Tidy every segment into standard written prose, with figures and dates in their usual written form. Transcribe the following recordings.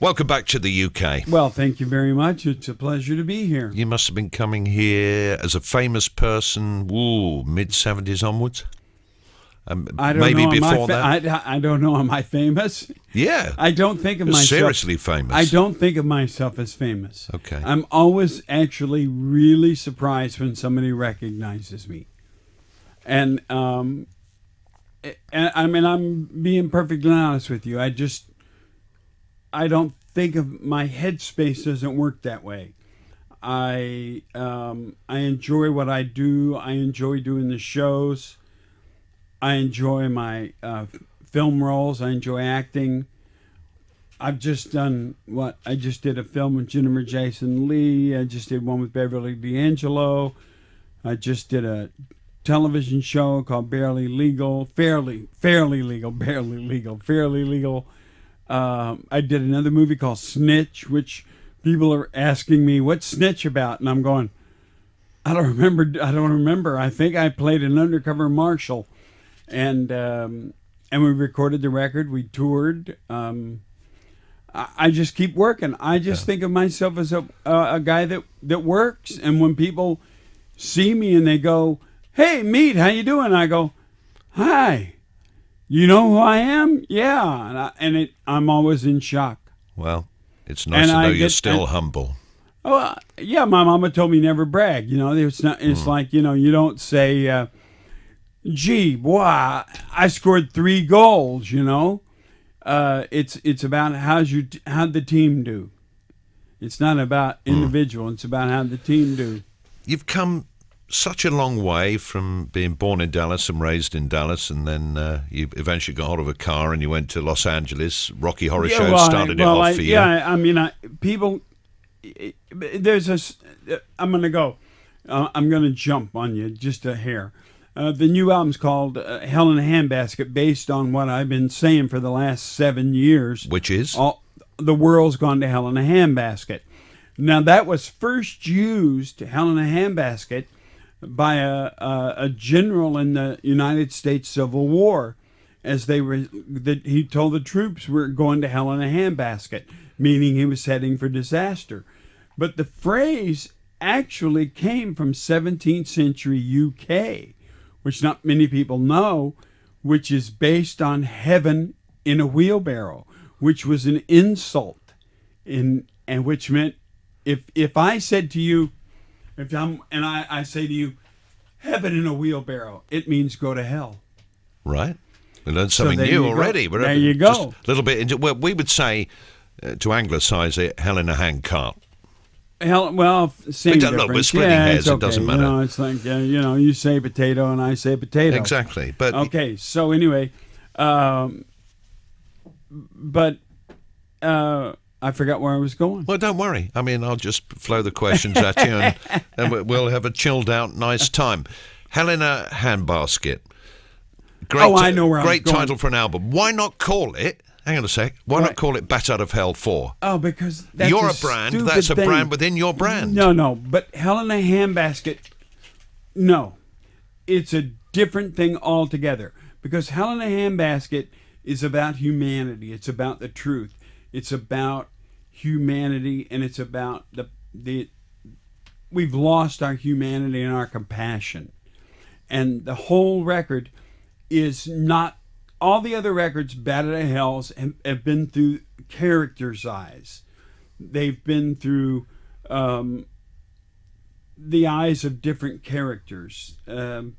Welcome back to the UK. Well, thank you very much. It's a pleasure to be here. You must have been coming here as a famous person, mid-70s onwards? I don't maybe know. before that? I don't know. Am I famous? Yeah. I don't think of myself. Seriously famous. I don't think of myself as famous. Okay. I'm always actually really surprised when somebody recognizes me. And I mean, I'm being perfectly honest with you. I don't think of my headspace doesn't work that way. I enjoy what I do. I enjoy doing the shows. I enjoy my film roles. I enjoy acting. I've just done I just did a film with Jennifer Jason Leigh. I just did one with Beverly D'Angelo. I just did a television show called Fairly Legal. I did another movie called Snitch, which people are asking me, what's Snitch about? And I'm going, I don't remember. I think I played an undercover marshal. And we recorded the record. We toured. I just keep working. I just think of myself as a guy that works. And when people see me and they go, hey, Meat, how you doing? I go, hi. You know who I am? Yeah. I'm always in shock. Well, it's nice to know you're still humble. Oh, yeah, my mama told me never brag. You know, it's like, you don't say, gee, boy, I scored 3 goals, It's about how'd the team do. It's not about individual. It's about how the team do. You've come such a long way from being born in Dallas and raised in Dallas, and then you eventually got hold of a car and you went to Los Angeles. Rocky Horror Show started it off for you. Yeah, I mean, people. I'm going to go. I'm going to jump on you just a hair. The new album's called Hell in a Handbasket, based on what I've been saying for the last 7 years. Which is? The world's gone to hell in a handbasket. Now, that was first used, Hell in a Handbasket, by a general in the United States Civil War, as he told the troops we're going to hell in a handbasket, meaning he was heading for disaster. But the phrase actually came from 17th century UK, which not many people know, which is based on heaven in a wheelbarrow, which was an insult, and which meant if I said to you, I say to you, heaven in a wheelbarrow, it means go to hell. Right. We learned something new already. There you go. Just a little bit into, well, we would say, to anglicize it, hell in a handcart. Well, same difference. Look, we're splitting hairs. Okay. It doesn't matter. It's like, you say potato and I say potato. Exactly. But okay, so anyway, I forgot where I was going. Well, don't worry. I mean, I'll just flow the questions at you, and we'll have a chilled out, nice time. Hell in a Handbasket. Great, I know where I'm going. Great title for an album. Why not call it? Hang on a sec. Why not call it Bat Out of Hell 4? Oh, because that's you're a brand. That's a brand within your brand. No. But Hell in a Handbasket, no, it's a different thing altogether. Because Hell in a Handbasket is about humanity. It's about the truth. It's about humanity, and it's about we've lost our humanity and our compassion. And the whole record is not, all the other records, Bat Out of Hells, have been through characters' eyes. They've been through the eyes of different characters. And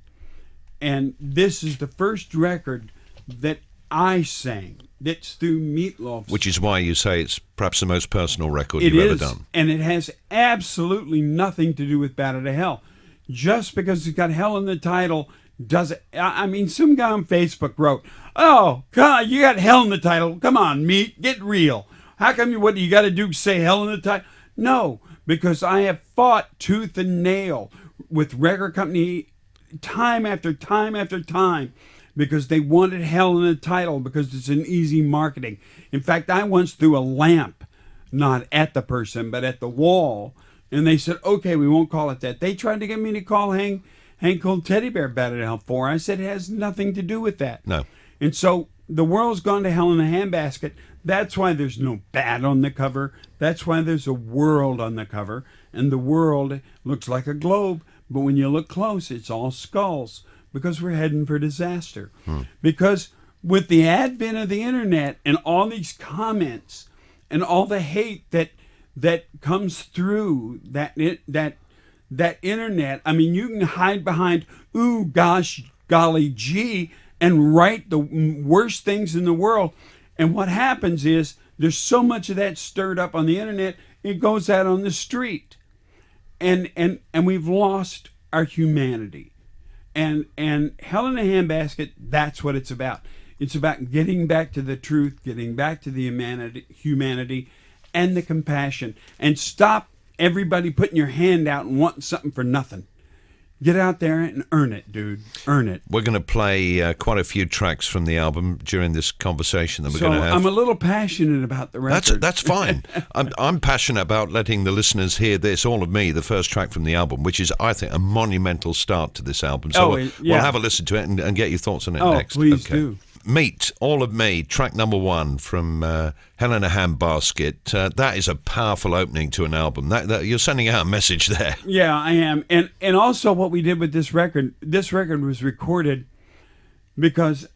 this is the first record that I sang. That's through Meatloaf. Which is why you say it's perhaps the most personal record you've ever done. And it has absolutely nothing to do with Bat Out of Hell. Just because it's got hell in the title doesn't... I mean, some guy on Facebook wrote, oh, God, you got hell in the title. Come on, Meat, get real. How come what you got to do, say hell in the title? No, because I have fought tooth and nail with record company time after time after time, because they wanted hell in the title because it's an easy marketing. In fact, I once threw a lamp, not at the person, but at the wall, and they said, okay, we won't call it that. They tried to get me to call Hank Cold Teddy Bear Bat Out of Hell 4. I said it has nothing to do with that. No. And so the world's gone to hell in a handbasket. That's why there's no bat on the cover. That's why there's a world on the cover. And the world looks like a globe, but when you look close, it's all skulls, because we're heading for disaster. Because with the advent of the internet and all these comments and all the hate that comes through that internet, I mean, you can hide behind, ooh, gosh, golly gee, and write the worst things in the world. And what happens is there's so much of that stirred up on the internet, it goes out on the street. And we've lost our humanity. And Hell in a Handbasket, that's what it's about. It's about getting back to the truth, getting back to the humanity and the compassion. And stop everybody putting your hand out and wanting something for nothing. Get out there and earn it, dude. Earn it. We're going to play quite a few tracks from the album during this conversation that we're going to have. I'm a little passionate about the record. That's fine. I'm passionate about letting the listeners hear this, all of me, the first track from the album, which is, I think, a monumental start to this album. So we'll have a listen to it and get your thoughts on it next. Please do. Meet, All of Me, track number 1 from Hell in a Handbasket. That is a powerful opening to an album. That you're sending out a message there. Yeah, I am. And also what we did with this record was recorded because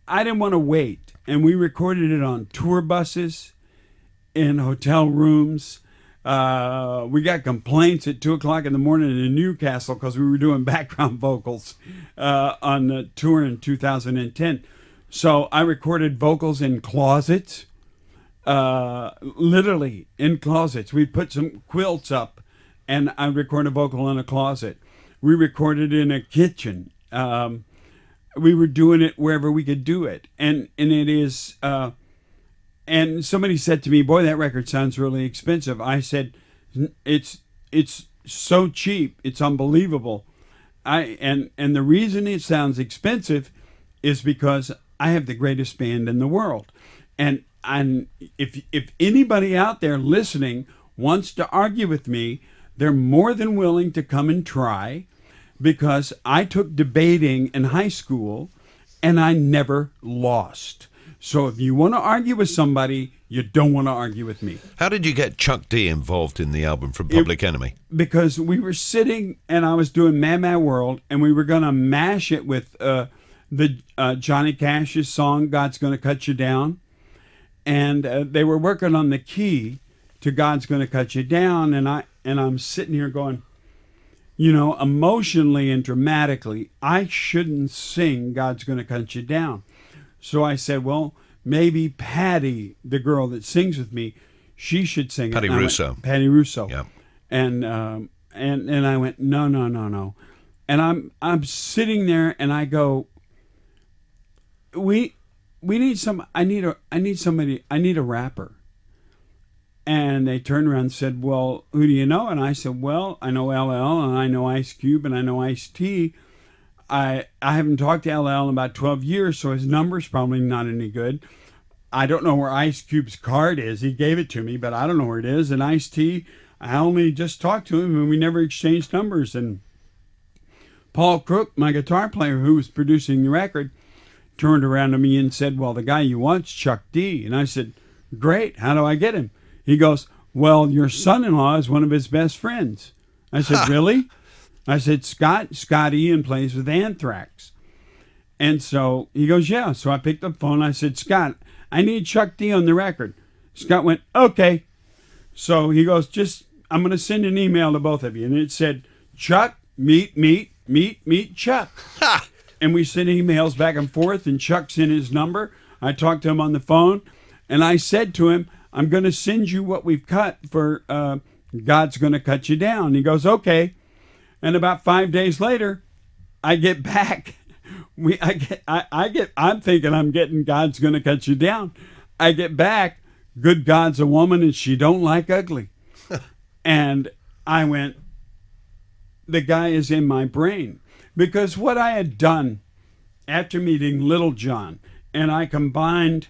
I didn't want to wait. And we recorded it on tour buses, in hotel rooms. We got complaints at 2 o'clock in the morning in Newcastle because we were doing background vocals on the tour in 2010. So I recorded vocals in closets, literally in closets. We put some quilts up, and I recorded a vocal in a closet. We recorded in a kitchen. We were doing it wherever we could do it, and it is. And somebody said to me, "Boy, that record sounds really expensive." I said, "It's so cheap, it's unbelievable." And the reason it sounds expensive is because I have the greatest band in the world. And if anybody out there listening wants to argue with me, they're more than willing to come and try, because I took debating in high school and I never lost. So if you want to argue with somebody, you don't want to argue with me. How did you get Chuck D involved in the album from Public Enemy? Because we were sitting and I was doing Mad Mad World, and we were going to mash it with the Johnny Cash's song, God's Gonna Cut You Down. And they were working on the key to God's Gonna Cut You Down. And I'm sitting here going, you know, emotionally and dramatically, I shouldn't sing God's Gonna Cut You Down. So I said, well, maybe Patty, the girl that sings with me, she should sing Patty it. Russo. Patty Russo. Yeah. And I went, no. And I'm sitting there and I go, we need I need a rapper. And they turned around and said, well, who do you know? And I said, well, I know LL, and I know Ice Cube, and I know Ice-T. I haven't talked to LL in about 12 years, so his number's probably not any good. I don't know where Ice Cube's card is. He gave it to me, but I don't know where it is. And Ice-T, I only just talked to him, and we never exchanged numbers. And Paul Crook, my guitar player who was producing the record, turned around to me and said, well, the guy you want's Chuck D. And I said, great, how do I get him? He goes, well, your son-in-law is one of his best friends. I said, really? I said, Scott Ian plays with Anthrax. And so he goes, yeah. So I picked up the phone. I said, Scott, I need Chuck D on the record. Scott went, okay. So he goes, I'm going to send an email to both of you. And it said, Chuck, meet Chuck. And we sent emails back and forth, and Chuck sent his number. I talked to him on the phone, and I said to him, I'm going to send you what we've cut for God's Gonna Cut You Down. He goes, okay. And about 5 days later, I get back. I'm thinking I'm getting God's Gonna Cut You Down. I get back, good God's a woman and she don't like ugly. And I went, the guy is in my brain. Because what I had done after meeting Little John, and I combined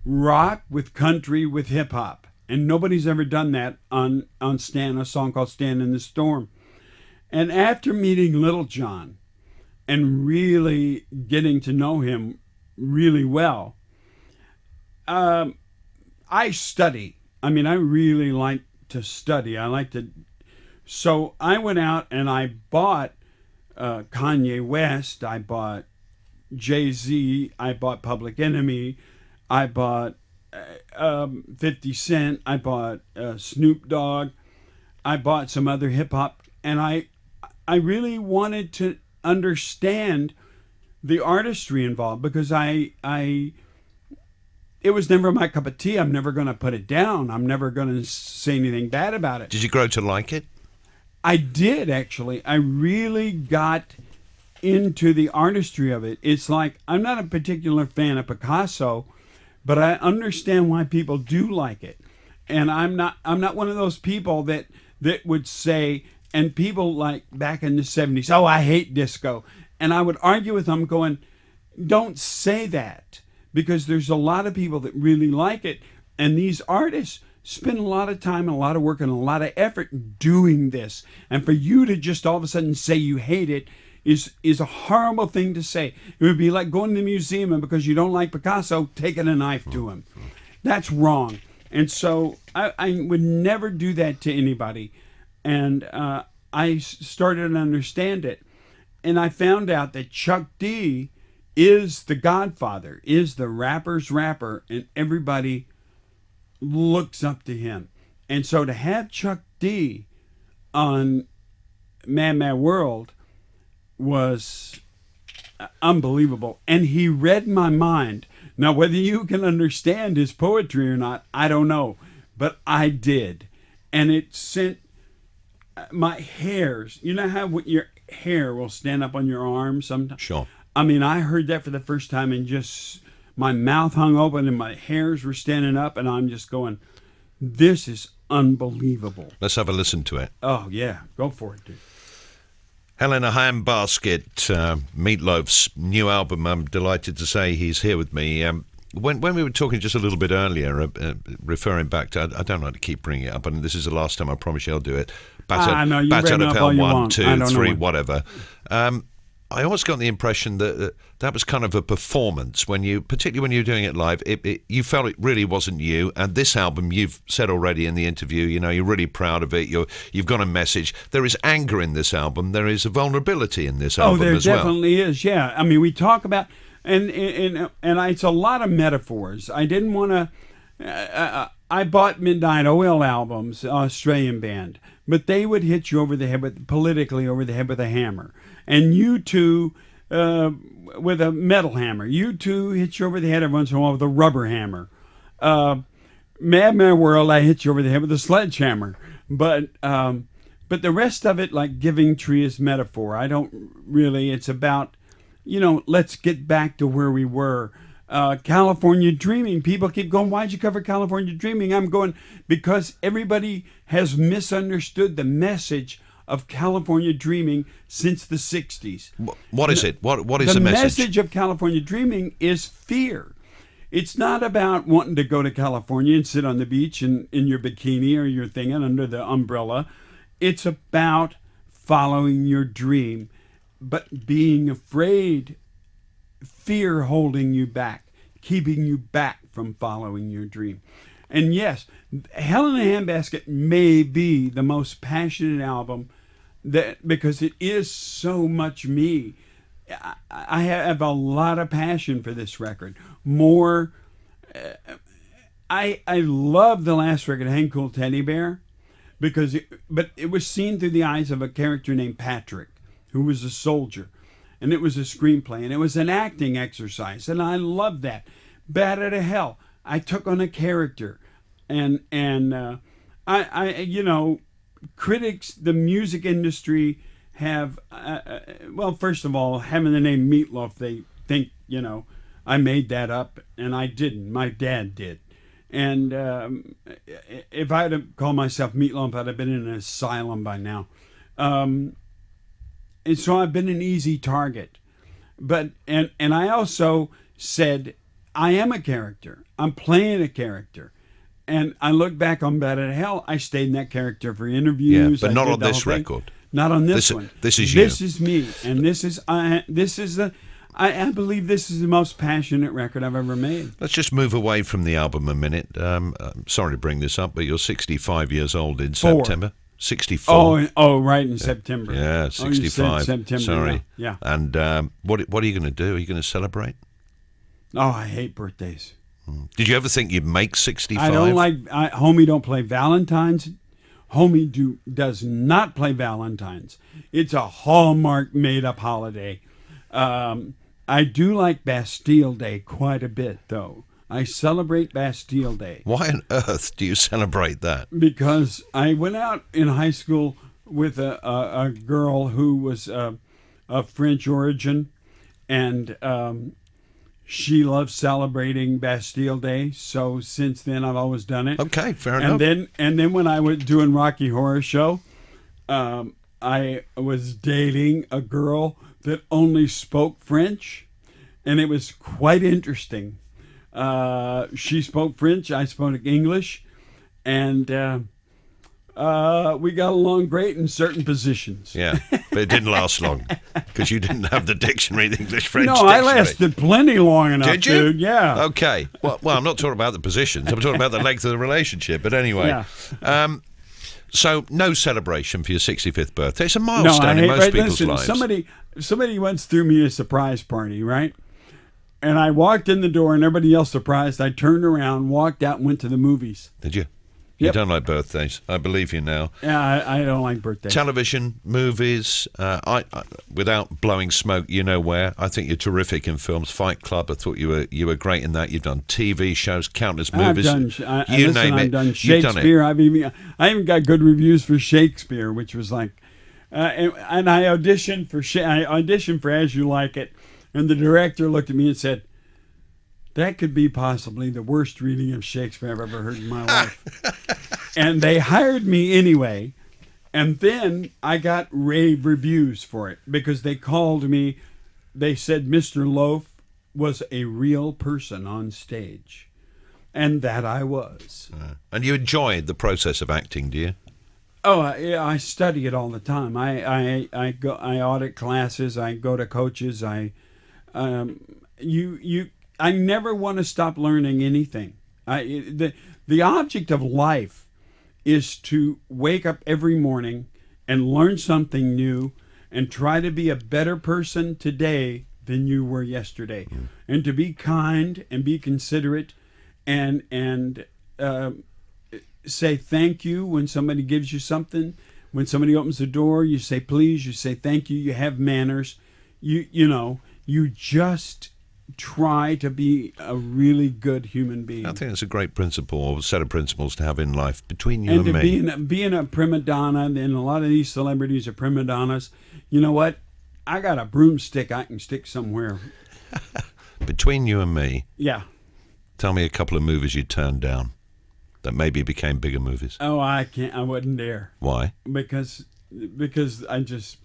rock with country with hip hop, and nobody's ever done that on Stan, a song called Stand in the Storm. And after meeting Little John and really getting to know him really well, I study. I mean, I really like to study. I like to. So I went out and I bought Kanye West. I bought Jay-Z. I bought Public Enemy. I bought 50 Cent. I bought Snoop Dogg. I bought some other hip hop, and I really wanted to understand the artistry involved because it was never my cup of tea. I'm never going to put it down. I'm never going to say anything bad about it. Did you grow to like it? I did, actually. I really got into the artistry of it. It's like I'm not a particular fan of Picasso, but I understand why people do like it. And I'm not one of those people that would say, and people like back in the 70s, oh, I hate disco. And I would argue with them going, don't say that, because there's a lot of people that really like it. And these artists spend a lot of time and a lot of work and a lot of effort doing this. And for you to just all of a sudden say you hate it is a horrible thing to say. It would be like going to the museum and because you don't like Picasso, taking a knife to him. That's wrong. And so I would never do that to anybody. And I started to understand it. And I found out that Chuck D is the godfather, is the rapper's rapper, and everybody looks up to him. And so to have Chuck D on Mad Mad World was unbelievable. And he read my mind. Now, whether you can understand his poetry or not, I don't know. But I did. And it sent my hairs. You know how your hair will stand up on your arm sometimes? Sure. I mean, I heard that for the first time and just my mouth hung open and my hairs were standing up. And I'm just going, this is unbelievable. Let's have a listen to it. Oh, yeah. Go for it, dude. Helena Handbasket, Meatloaf's new album. I'm delighted to say he's here with me. When we were talking just a little bit earlier, referring back to, I don't like to keep bringing it up, and this is the last time I promise you I'll do it. Bat out of Hell 1, 2, 3, whatever. I always got the impression that that was kind of a performance particularly when you were doing it live. You felt it really wasn't you. And this album, you've said already in the interview, you're really proud of it. You've got a message. There is anger in this album. There is a vulnerability in this album as well. Oh, there definitely is. Yeah, I mean, we talk about and it's a lot of metaphors. I didn't want to. I bought Midnight Oil albums, Australian band, but they would hit you over the head politically over the head with a hammer. And U2 with a metal hammer. U2 hits you over the head every once in a while with a rubber hammer. Mad Mad World, I hit you over the head with a sledgehammer. But the rest of it, like Giving Tree, is metaphor. I don't really. It's about, let's get back to where we were. California Dreaming. People keep going, why'd you cover California Dreaming? I'm going, because everybody has misunderstood the message of California Dreaming since the 60s. What is it? What is the message? The message of California Dreaming is fear. It's not about wanting to go to California and sit on the beach in your bikini or your thing and under the umbrella. It's about following your dream, but being afraid, fear holding you back, keeping you back from following your dream. And yes, Helena Handbasket may be the most passionate album because it is so much me. I have a lot of passion for this record. More, I love the last record, Hang Cool Teddy Bear, but it was seen through the eyes of a character named Patrick, who was a soldier, and it was a screenplay, and it was an acting exercise, and I loved that. Bat Out of Hell, I took on a character. And critics, the music industry have, well, first of all, having the name Meatloaf, they think, I made that up, and I didn't. My dad did. And if I had to call myself Meatloaf, I'd have been in an asylum by now. And so I've been an easy target. But and I also said, I am a character. I'm playing a character. And I look back on Bat Out of Hell, I stayed in that character for interviews. Yeah, but not on this record. Not on this one. This is you. This is me. And this is I believe this is the most passionate record I've ever made. Let's just move away from the album a minute. I'm sorry to bring this up, but you're 65 years old in September. 64. Right, in September. Yeah, 65. Oh, you said September. Sorry. Yeah. And what are you going to do? Are you going to celebrate? Oh, I hate birthdays. Did you ever think you'd make 65? I don't Homie don't play Valentine's. Homie does not play Valentine's. It's a Hallmark made-up holiday. I do like Bastille Day quite a bit, though. I celebrate Bastille Day. Why on earth do you celebrate that? Because I went out in high school with a girl who was of French origin, and she loves celebrating Bastille Day. So since then, I've always done it. Okay, fair enough. And then when I was doing Rocky Horror Show, I was dating a girl that only spoke French, and it was quite interesting. She spoke French, I spoke English, and we got along great in certain positions. Yeah, but it didn't last long because you didn't have the dictionary, the English-French No, dictionary. I lasted plenty long enough, Did you? dude. Yeah. Okay. Well, I'm not talking about the positions. I'm talking about the length of the relationship. But anyway. Yeah. So no celebration for your 65th birthday. It's a milestone in most people's lives. Somebody once threw me a surprise party, right? And I walked in the door, and everybody else surprised. I turned around, walked out, and went to the movies. Did you? You Yep. don't like birthdays. I believe you now. Yeah, I don't like birthdays. Television, movies, I without blowing smoke, you know where. I think you're terrific in films. Fight Club, I thought you were great in that. You've done TV shows, countless movies. I've done Shakespeare. I even got good reviews for Shakespeare, which was like, and I auditioned for As You Like It, and the director looked at me and said, "That could be possibly the worst reading of Shakespeare I've ever heard in my life." And they hired me anyway. And then I got rave reviews for it because they called me. They said Mr. Loaf was a real person on stage. And that I was. And you enjoyed the process of acting, do you? Oh, I study it all the time. I audit classes. I go to coaches. I never want to stop learning anything. The object of life is to wake up every morning and learn something new and try to be a better person today than you were yesterday, and to be kind and be considerate and say thank you when somebody gives you something. When somebody opens the door, you say please, you say thank you, you have manners. You just try to be a really good human being. I think it's a great principle, or set of principles to have in life between you and me. Being a prima donna, and a lot of these celebrities are prima donnas. You know what? I got a broomstick I can stick somewhere. Between you and me, Yeah. tell me a couple of movies you turned down that maybe became bigger movies. Oh, I can't. I wouldn't dare. Why? Because I just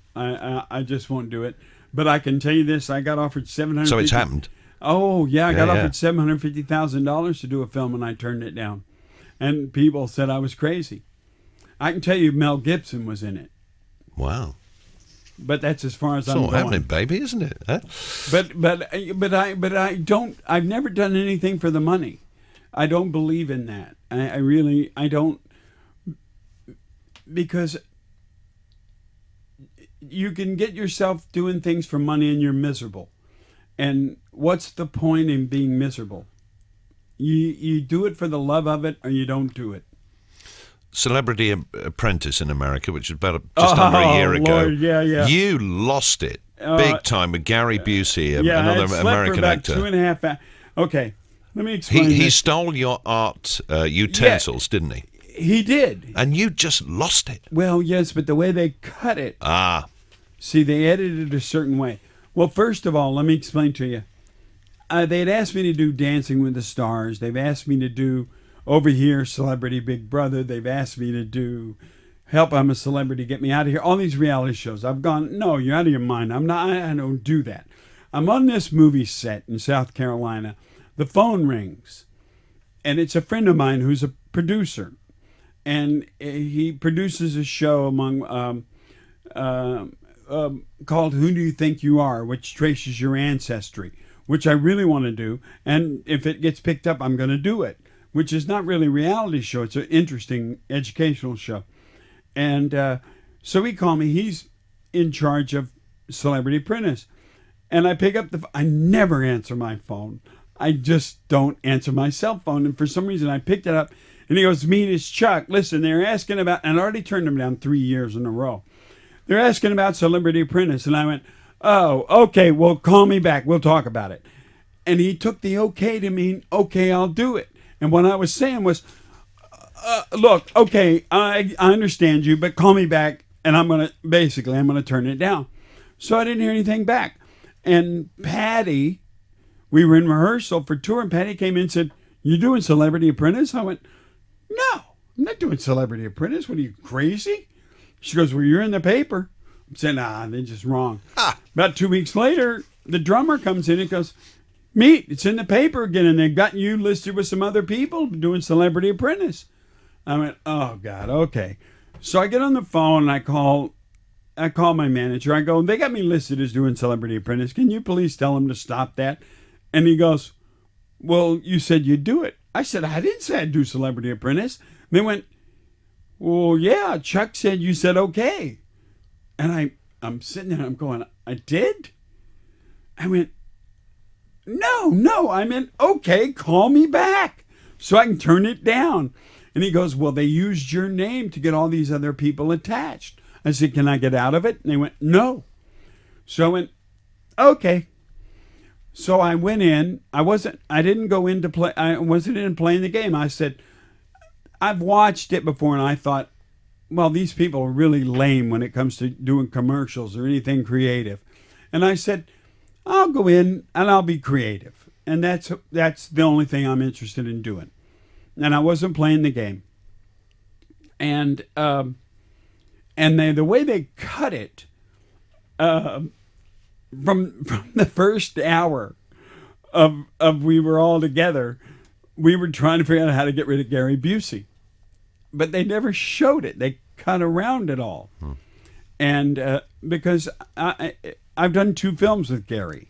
won't do it. But I can tell you this: I got offered $750,000. So it's happened. Oh yeah, I got Yeah. offered $750,000 to do a film, and I turned it down. And people said I was crazy. I can tell you, Mel Gibson was in it, Wow. but that's as far as It's I'm all going. happening, baby, isn't it? Huh? But I don't. I've never done anything for the money. I don't believe in that. I really don't, because you can get yourself doing things for money and you're miserable. And what's the point in being miserable? You do it for the love of it, or you don't do it. Celebrity Apprentice in America, which was about just under a year ago. Lord, yeah. You lost it big time with Gary Busey, another I slept American for about actor. 2.5 hours. Okay, let me explain. He this. stole your art utensils, didn't he? He did. And you just lost it. Well, yes, but the way they cut it. See, they edited it a certain way. Well, first of all, let me explain to you. They'd asked me to do Dancing with the Stars. They've asked me to do, over here, Celebrity Big Brother. They've asked me to do Help, I'm a Celebrity, Get Me Out of Here. All these reality shows. I've gone, no, you're out of your mind. I don't do that. I'm on this movie set in South Carolina. The phone rings. And it's a friend of mine who's a producer. And he produces a show among called Who Do You Think You Are, which traces your ancestry, which I really want to do. And if it gets picked up, I'm going to do it, which is not really a reality show. It's an interesting educational show. And so he called me. He's in charge of Celebrity Apprentice. And I pick up I never answer my phone. I just don't answer my cell phone. And for some reason, I picked it up. And he goes, "Meet, it's Chuck. Listen, they're asking about," and I already turned him down 3 years in a row. "They're asking about Celebrity Apprentice." And I went, "Oh, okay, well, call me back. We'll talk about it." And he took the okay to mean, "Okay, I'll do it." And what I was saying was, "Look, okay, I understand you, but call me back." And I'm going to turn it down. So I didn't hear anything back. And Patty, we were in rehearsal for tour, and Patty came in and said, "You doing Celebrity Apprentice?" I went, "No, I'm not doing Celebrity Apprentice. What are you, crazy?" She goes, "Well, you're in the paper." I said, "Nah, they're just wrong." About 2 weeks later, the drummer comes in and goes, "Meet, it's in the paper again, and they've got you listed with some other people doing Celebrity Apprentice." I went, "Oh, God, okay." So I get on the phone, and I call my manager. I go, "They got me listed as doing Celebrity Apprentice. Can you please tell them to stop that?" And he goes, "Well, you said you'd do it." I said, "I didn't say I'd do Celebrity Apprentice." They went, "Well, yeah, Chuck said you said okay." And I'm sitting there, I'm going, "I did?" I went, No, I meant, okay, call me back so I can turn it down." And he goes, "Well, they used your name to get all these other people attached." I said, "Can I get out of it?" And they went, "No." So I went, "Okay." So I went in. I wasn't in playing the game. I said, "I've watched it before," and I thought, well, these people are really lame when it comes to doing commercials or anything creative. And I said, "I'll go in and I'll be creative." And that's the only thing I'm interested in doing. And I wasn't playing the game. And the way they cut it, from the first hour of we were all together, we were trying to figure out how to get rid of Gary Busey. But they never showed it. They cut around it all. And because I've done 2 films with Gary.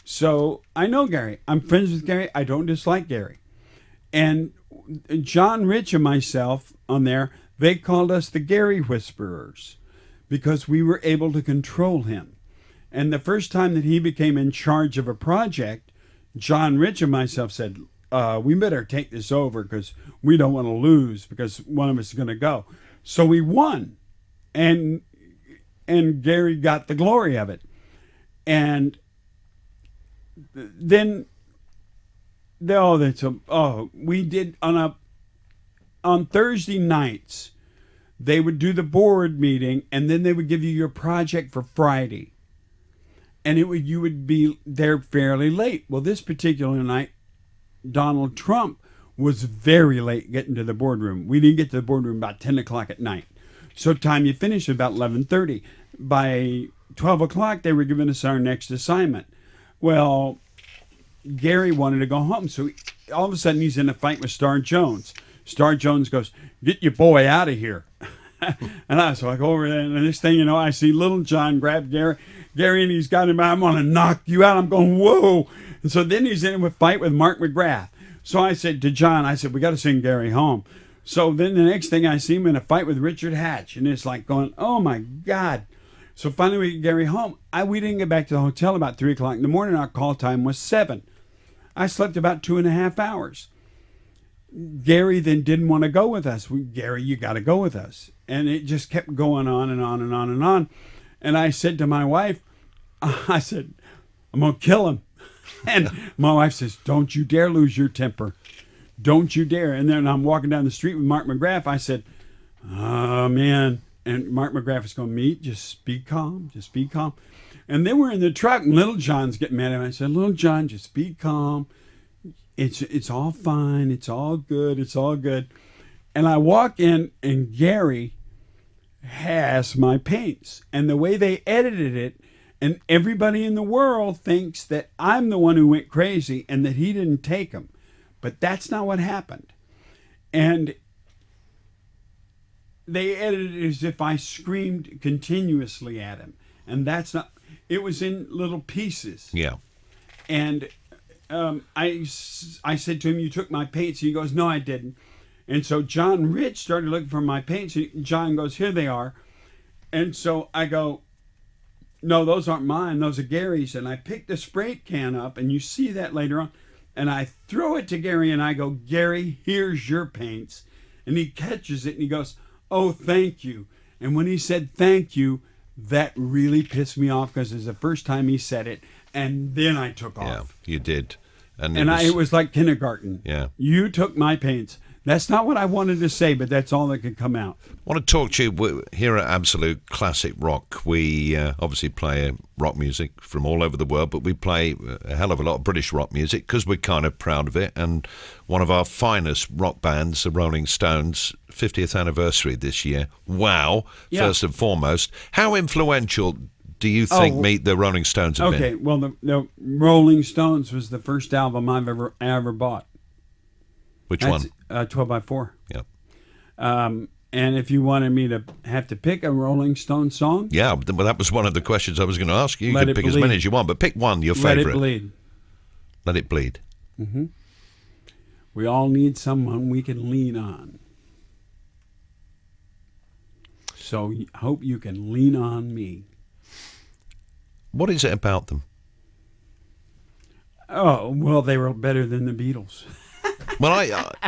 So I know Gary. I'm friends with Gary. I don't dislike Gary. And John Rich and myself on there, they called us the Gary Whisperers because we were able to control him. And the first time that he became in charge of a project, John Rich and myself said, "We better take this over because we don't want to lose because one of us is going to go." So we won. And Gary got the glory of it. And then we did on Thursday nights, they would do the board meeting, and then they would give you your project for Friday. And you would be there fairly late. Well, this particular night, Donald Trump was very late getting to the boardroom. We didn't get to the boardroom about 10 o'clock at night. So time you finished about 11:30. By 12 o'clock, they were giving us our next assignment. Well, Gary wanted to go home. So all of a sudden, he's in a fight with Star Jones. Star Jones goes, "Get your boy out of here." And I was like, over there, and this thing, I see Little John grab Gary, and he's got him, "I'm going to knock you out." I'm going, whoa. And so then he's in a fight with Mark McGrath. So I said to John, "We got to send Gary home." So then the next thing I see him in a fight with Richard Hatch. And it's like going, oh my God. So finally we get Gary home. We didn't get back to the hotel about 3 o'clock in the morning. Our call time was 7. I slept about 2.5 hours. Gary then didn't want to go with us. "Gary, you got to go with us." And it just kept going on and on and on and on. And I said to my wife, I said, "I'm going to kill him." And my wife says, "Don't you dare lose your temper. Don't you dare." And then I'm walking down the street with Mark McGrath. I said, "Oh, man." And Mark McGrath is going, "Meet, just be calm. Just be calm." And then we're in the truck, and Little John's getting mad at me. I said, "Little John, just be calm. It's all fine. It's all good. It's all good." And I walk in, and Gary has my paints. And the way they edited it, and everybody in the world thinks that I'm the one who went crazy and that he didn't take them. But that's not what happened. And they edited it as if I screamed continuously at him. and that's not. It was in little pieces. Yeah. And I said to him, "You took my paints." He goes, "No, I didn't." And so John Rich started looking for my paints. John goes, "Here they are." And so I go, "No, those aren't mine. Those are Gary's." And I picked the spray can up, and you see that later on. And I throw it to Gary, and I go, "Gary, here's your paints." And he catches it, and he goes, "Oh, thank you." And when he said thank you, that really pissed me off because it's the first time he said it. And then I took off. Yeah, you did. And it was like kindergarten. Yeah. You took my paints. That's not what I wanted to say, but that's all that could come out. I want to talk to you here at Absolute Classic Rock. We obviously play rock music from all over the world, but we play a hell of a lot of British rock music because we're kind of proud of it. And one of our finest rock bands, the Rolling Stones, 50th anniversary this year. Wow, yeah. First and foremost. How influential do you think the Rolling Stones have been? Okay, well, the Rolling Stones was the first album I ever bought. Which one? 12x4. Yeah. And if you wanted me to have to pick a Rolling Stone song, yeah, well, that was one of the questions I was going to ask you. You can pick as many as you want, but pick one, your favorite. Let It Bleed. Let It Bleed. Mm-hmm. We all need someone we can lean on. So I hope you can lean on me. What is it about them? Oh, well, they were better than the Beatles. Well,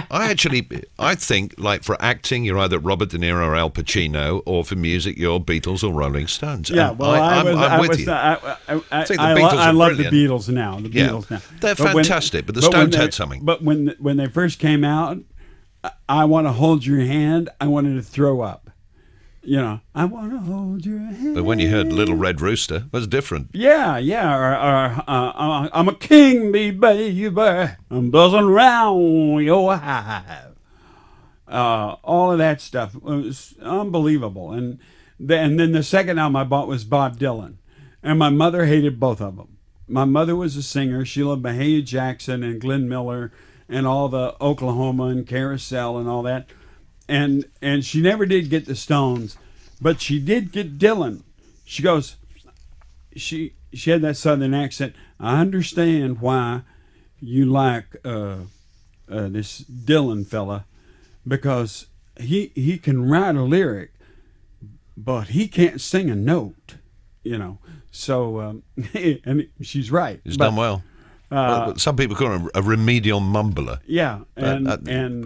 I think, like, for acting, you're either Robert De Niro or Al Pacino, or for music, you're Beatles or Rolling Stones. Yeah, well, I'm with you. I love the Beatles now. The Beatles now. They're fantastic, but the Stones had something. But when they first came out, I Want to Hold Your Hand, I wanted to throw up. You know, I want to hold your hand. But when you heard Little Red Rooster, it was different. Yeah. Or I'm a king bee, baby. I'm buzzing around your hive. All of that stuff was unbelievable. And then the second album I bought was Bob Dylan. And my mother hated both of them. My mother was a singer. She loved Mahalia Jackson and Glenn Miller and all the Oklahoma and Carousel and all that. And she never did get the Stones, but she did get Dylan. She goes, she had that Southern accent. I understand why you like this Dylan fella, because he can write a lyric, but he can't sing a note, you know. So and she's right. He's done well. Some people call him a remedial mumbler. Yeah, and I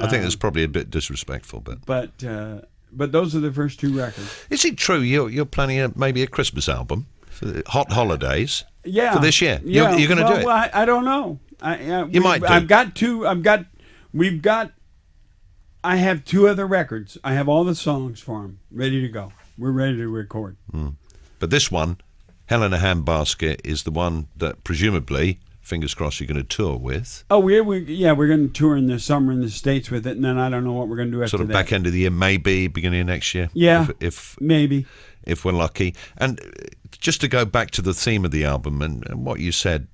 think that's probably a bit disrespectful. But those are the first two records. Is it true you're planning maybe a Christmas album for the Hot Holidays? Yeah, for this year. Yeah, you're going to do it. Well, I don't know. You might do. I have two other records. I have all the songs for them ready to go. We're ready to record. But this one, Hell in a Handbasket, is the one that presumably, fingers crossed, you're going to tour with. Oh, we're going to tour in the summer in the States with it, and then I don't know what we're going to do after that. Sort of back end of the year, maybe beginning of next year. Yeah, if maybe. If we're lucky. And just to go back to the theme of the album and what you said,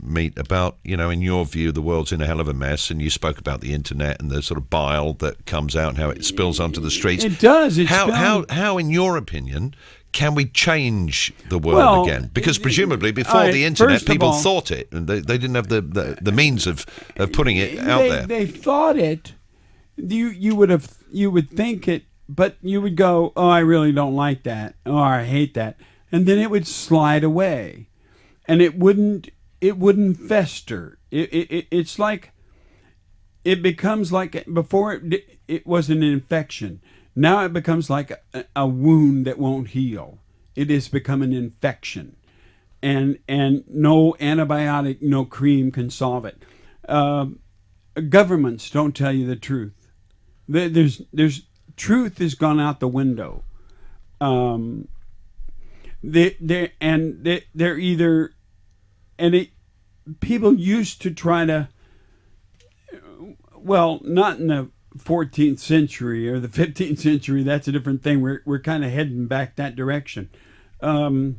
Meat, about, you know, in your view, the world's in a hell of a mess, and you spoke about the internet and the sort of bile that comes out and how it spills onto the streets. It does. How, in your opinion, can we change the world again? Because presumably before the internet, people thought it, and they didn't have the means of putting it out there. They thought it. You would think it, but you would go, "Oh, I really don't like that," or "I hate that," and then it would slide away, and it wouldn't fester. It's like it becomes like before it was an infection. Now it becomes like a wound that won't heal. It has become an infection, and no antibiotic, no cream can solve it. Governments don't tell you the truth. There's truth has gone out the window. They're either, people used to try to, well, not in the 14th century or the 15th century. That's a different thing. We're kind of heading back that direction. But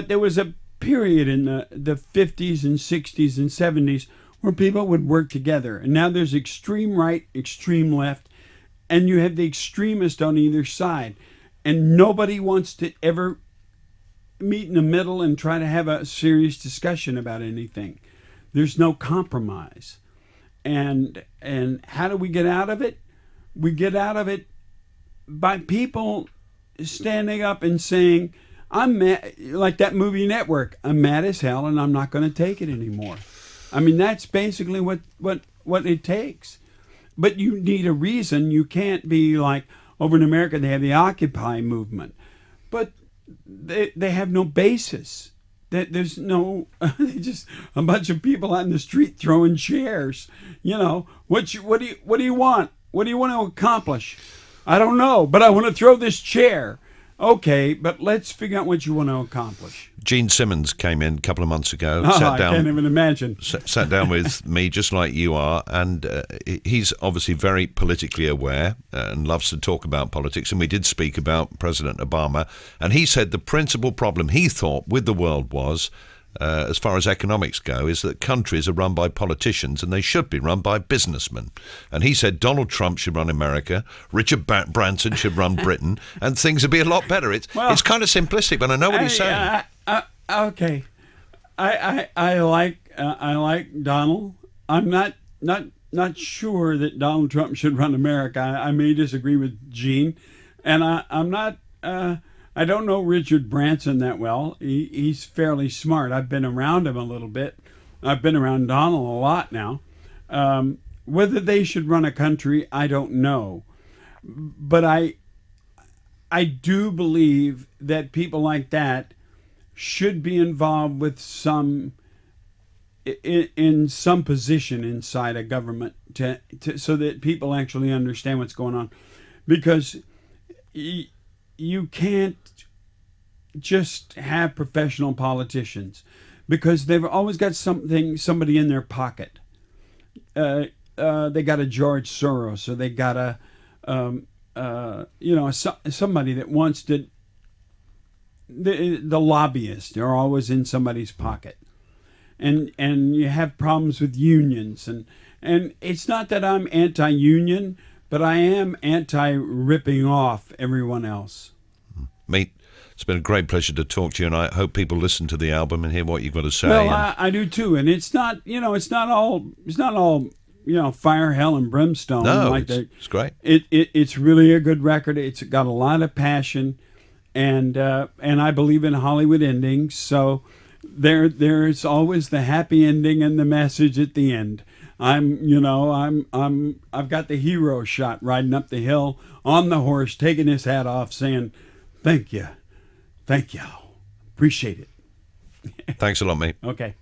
there was a period in the 50s and 60s and 70s where people would work together. And now there's extreme right, extreme left, and you have the extremist on either side. and nobody wants to ever meet in the middle and try to have a serious discussion about anything. There's no compromise. And how do we get out of it? We get out of it by people standing up and saying, I'm mad, like that movie Network, I'm mad as hell and I'm not going to take it anymore. I mean, that's basically what it takes. But you need a reason. You can't be like, over in America, they have the Occupy movement. But they have no basis. There's no, just a bunch of people out in the street throwing chairs. You know, what do you want? What do you want to accomplish? I don't know, but I want to throw this chair. Okay, but let's figure out what you want to accomplish. Gene Simmons came in a couple of months ago. I can't even imagine. Sat down with me just like you are, and he's obviously very politically aware and loves to talk about politics, and we did speak about President Obama, and he said the principal problem he thought with the world was, as far as economics go, is that countries are run by politicians and they should be run by businessmen. And he said Donald Trump should run America, Richard Branson should run Britain, and things would be a lot better. It's kind of simplistic, but I know what he's saying. Okay, I like Donald. I'm not sure that Donald Trump should run America. I may disagree with Gene, and I'm not. I don't know Richard Branson that well. He's fairly smart. I've been around him a little bit. I've been around Donald a lot now. Whether they should run a country, I don't know. But I do believe that people like that should be involved with in some position inside a government so that people actually understand what's going on. Because you can't just have professional politicians, because they've always got somebody in their pocket. They got a George Soros, or they got somebody that wants to. The lobbyists are always in somebody's pocket, and you have problems with unions, and it's not that I'm anti-union, but I am anti-ripping off everyone else. Mate, it's been a great pleasure to talk to you, and I hope people listen to the album and hear what you've got to say. Well, I do too, and it's not all fire, hell, and brimstone. No, it's great. It's really a good record. It's got a lot of passion, and I believe in Hollywood endings. So there's always the happy ending and the message at the end. I've got the hero shot riding up the hill on the horse, taking his hat off, saying, "Thank you, appreciate it." Thanks a lot, mate. Okay.